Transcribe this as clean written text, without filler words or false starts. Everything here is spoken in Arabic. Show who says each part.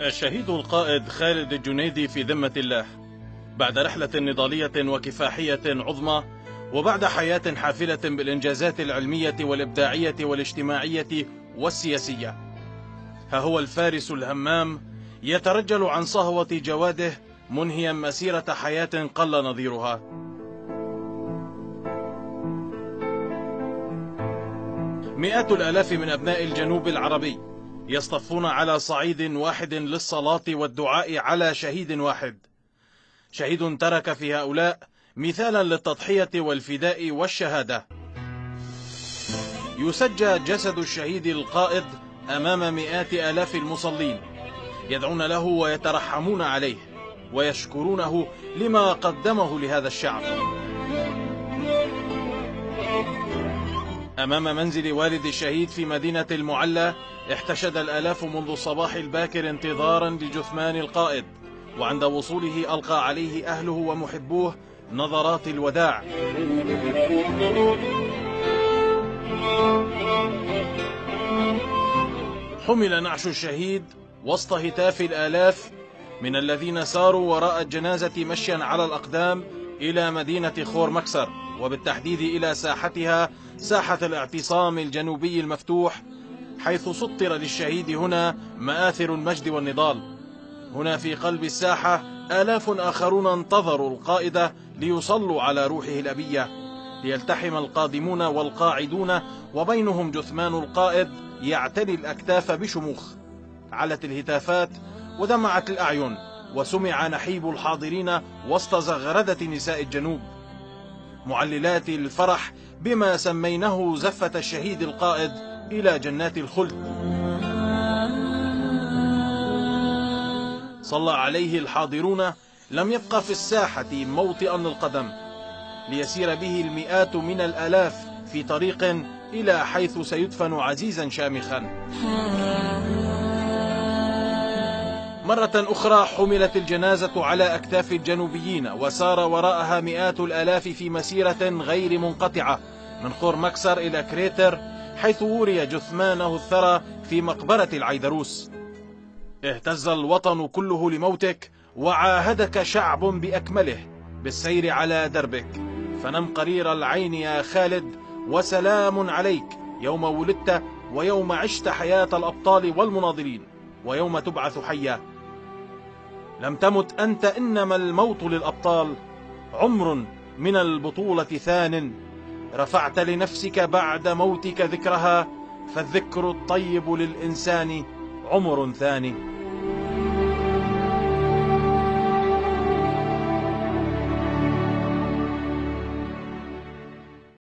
Speaker 1: الشهيد القائد خالد الجنيدي في ذمة الله بعد رحلة نضالية وكفاحية عظمى، وبعد حياة حافلة بالإنجازات العلمية والإبداعية والاجتماعية والسياسية، ها هو الفارس الهمام يترجل عن صهوة جواده منهيا مسيرة حياة قل نظيرها. مئات الآلاف من أبناء الجنوب العربي يصطفون على صعيد واحد للصلاة والدعاء على شهيد واحد، شهيد ترك في هؤلاء مثالا للتضحية والفداء والشهادة. يسجى جسد الشهيد القائد أمام مئات آلاف المصلين يدعون له ويترحمون عليه ويشكرونه لما قدمه لهذا الشعب. أمام منزل والد الشهيد في مدينة المعلى احتشد الآلاف منذ الصباح الباكر انتظارا لجثمان القائد، وعند وصوله ألقى عليه أهله ومحبوه نظرات الوداع. حمل نعش الشهيد وسط هتاف الآلاف من الذين ساروا وراء الجنازة مشيا على الأقدام إلى مدينة خور مكسر، وبالتحديد إلى ساحتها، ساحة الاعتصام الجنوبي المفتوح، حيث سطر للشهيد هنا مآثر المجد والنضال. هنا في قلب الساحة آلاف آخرون انتظروا القائد ليصلوا على روحه الأبية، ليلتحم القادمون والقاعدون، وبينهم جثمان القائد يعتلي الأكتاف بشموخ. علت الهتافات ودمعت الأعين، وسمع نحيب الحاضرين وسط زغردة نساء الجنوب معللات الفرح بما سميناه زفة الشهيد القائد إلى جنات الخلد. صلى عليه الحاضرون، لم يبق في الساحة موطئا للقدم، ليسير به المئات من الآلاف في طريق إلى حيث سيدفن عزيزا شامخا. مرة أخرى حملت الجنازة على أكتاف الجنوبيين، وسار وراءها مئات الآلاف في مسيرة غير منقطعة من خور مكسر إلى كريتر، حيث وري جثمانه الثرى في مقبرة العيدروس. اهتز الوطن كله لموتك، وعاهدك شعب بأكمله بالسير على دربك، فنم قرير العين يا خالد، وسلام عليك يوم ولدت، ويوم عشت حياة الأبطال والمناضلين، ويوم تبعث حيا. لم تمت أنت، إنما الموت للأبطال، عمر من البطولة ثان، رفعت لنفسك بعد موتك ذكرها، فالذكر الطيب للإنسان عمر ثاني.